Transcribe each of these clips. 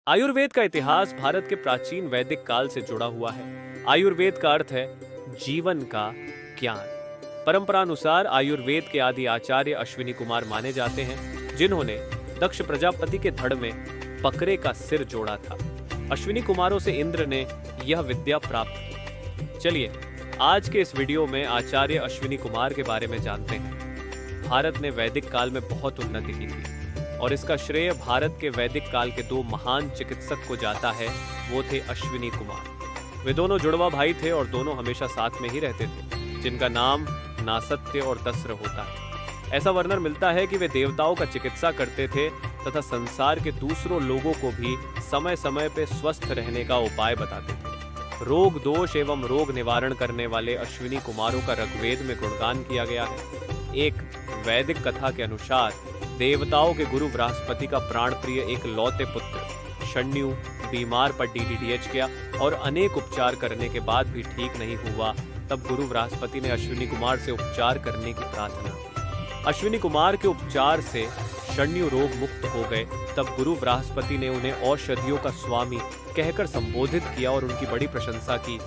आयुर्वेद का इतिहास भारत के प्राचीन वैदिक काल से जुड़ा हुआ है। आयुर्वेद का अर्थ है जीवन का ज्ञान। परंपरानुसार आयुर्वेद के आदि आचार्य अश्विनी कुमार माने जाते हैं, जिन्होंने दक्ष प्रजापति के धड़ में बकरे का सिर जोड़ा था। अश्विनी कुमारों से इंद्र ने यह विद्या प्राप्त की। चलिए आज के इस वीडियो में आचार्य अश्विनी कुमार के बारे में जानते हैं। भारत ने वैदिक काल में बहुत उन्नति की थी और इसका श्रेय भारत के वैदिक काल के दो महान चिकित्सक को जाता है। वो थे अश्विनी कुमार। वे दोनों जुड़वा भाई थे और दोनों हमेशा साथ में ही रहते थे, जिनका नाम नासत्य और दस्र होता है। ऐसा वर्णन मिलता है कि वे देवताओं का चिकित्सा करते थे तथा संसार के दूसरों लोगों को भी समय समय पे स्वस्थ रहने का उपाय बताते थे। रोग दोष एवं रोग निवारण करने वाले अश्विनी कुमारों का ऋग्वेद में गुणगान किया गया है। एक वैदिक कथा के अनुसार देवताओं के गुरु बृहस्पति का प्राण प्रिय एक लौते पुत्र शण्यु बीमार पर डीडीएच किया और अनेक उपचार करने के बाद भी ठीक नहीं हुआ। तब गुरु बृहस्पति ने अश्विनी कुमार से उपचार करने की प्रार्थना की। अश्विनी कुमार के उपचार से शण्यु रोग मुक्त हो गए। तब गुरु बृहस्पति ने उन्हें औषधियों का स्वामी कहकर संबोधित किया और उनकी बड़ी प्रशंसा की।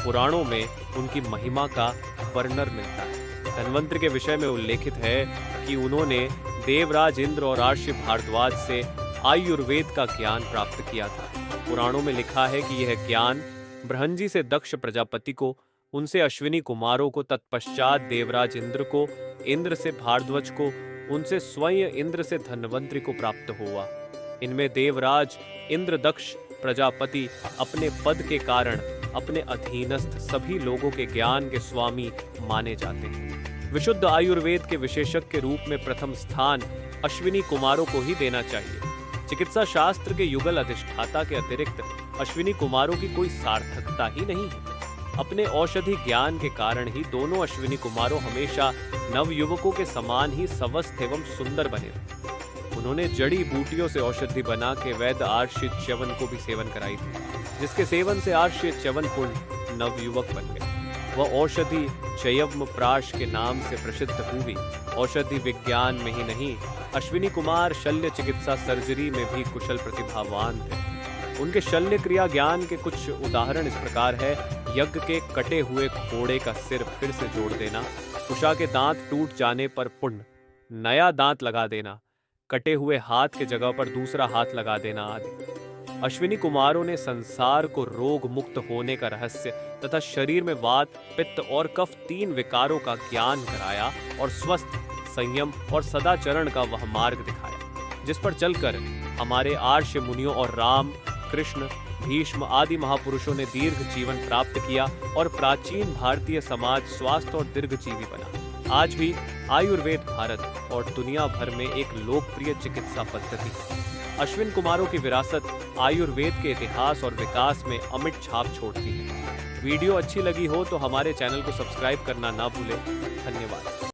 पुराणों में उनकी महिमा का वर्णन मिलता है। धन्वंतरि के विषय में उल्लेखित है कि उन्होंने देवराज इंद्र और आर्षि भारद्वाज से आयुर्वेद का ज्ञान प्राप्त किया था। पुराणों में लिखा है कि यह ज्ञान बृहंजी से दक्ष प्रजापति को, उनसे अश्विनी कुमारों को, तत्पश्चात देवराज इंद्र को, इंद्र से भारद्वाज को, उनसे स्वयं इंद्र से धन्वंतरि को प्राप्त हुआ। इनमें देवराज इंद्र दक्ष प्रजापति अपने पद के कारण अपने अधीनस्थ सभी लोगों के ज्ञान के स्वामी माने जाते हैं। विशुद्ध आयुर्वेद के विशेषज्ञ के रूप में प्रथम स्थान अश्विनी कुमारों को ही देना चाहिए। चिकित्सा शास्त्र के युगल अधिष्ठाता के अतिरिक्त अश्विनी कुमारों की कोई सार्थकता ही नहीं है। अपने औषधि ज्ञान के कारण ही दोनों अश्विनी कुमारों हमेशा नवयुवकों के समान ही स्वस्थ एवं सुंदर बने रहे। उन्होंने जड़ी बूटियों से औषधि बना के वैद्य आर्षि च्यवन को भी सेवन कराई थी, जिसके सेवन से आर्षि च्यवन कुंड नवयुवक बन गए। वह औषधि चयवम प्राश के नाम से प्रसिद्ध हुई। औषधि विज्ञान में ही नहीं, अश्विनी कुमार शल्य चिकित्सा सर्जरी में भी कुशल प्रतिभावान थे। उनके शल्य क्रिया ज्ञान के कुछ उदाहरण इस प्रकार है। यज्ञ के कटे हुए घोड़े का सिर फिर से जोड़ देना, उषा के दांत टूट जाने पर पुण्य, नया दांत लगा देना, कटे हुए हाथ के जगह पर दूसरा हाथ लगा देना आदि। अश्विनी कुमारों ने संसार को रोग मुक्त होने का रहस्य तथा शरीर में वात, पित्त और कफ तीन विकारों का ज्ञान कराया और स्वस्थ, संयम और सदाचरण का वह मार्ग दिखाया, जिस पर चलकर हमारे आर्ष मुनियों और राम, कृष्ण, भीष्म आदि महापुरुषों ने दीर्घ जीवन प्राप्त किया और प्राचीन भारतीय समाज स्वास्थ्य और दीर्घजीवी बना। आज भी आयुर्वेद भारत और दुनिया भर में एक लोकप्रिय चिकित्सा पद्धति है। अश्विन कुमारों की विरासत आयुर्वेद के इतिहास और विकास में अमिट छाप छोड़ती है। वीडियो अच्छी लगी हो तो हमारे चैनल को सब्सक्राइब करना ना भूलें। धन्यवाद।